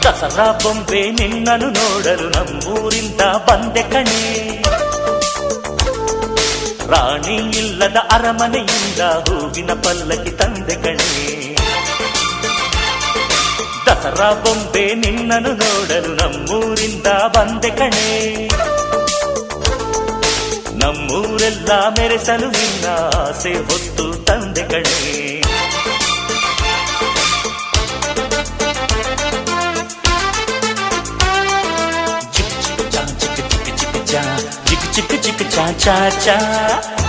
ದಸರಾ ಬೊಂಬೆ ನಿನ್ನನ್ನು ನೋಡಲು ನಮ್ಮೂರಿಂದ ಬಂದೆ ಕಣೆ. ರಾಣಿ ಇಲ್ಲದ ಅರಮನೆಯಿಂದ ಹೂವಿನ ಪಲ್ಲಕ್ಕಿ ತಂದೆ ಕಣೆ. ದಸರಾ ಬೊಂಬೆ ನಿನ್ನನ್ನು ನೋಡಲು ನಮ್ಮೂರಿಂದ ಬಂದೆ ಕಣೆ. ನಮ್ಮೂರೆಲ್ಲ ಮೆರೆಸಲು ನಿನ್ನ ಆಸೆ ಹೊತ್ತು ತಂದೆ ಕಣೆ. ಚಿಕ್ಕ ಚಿಕ್ಕ ಚಾ ಚಾ ಚಾ ಚಾ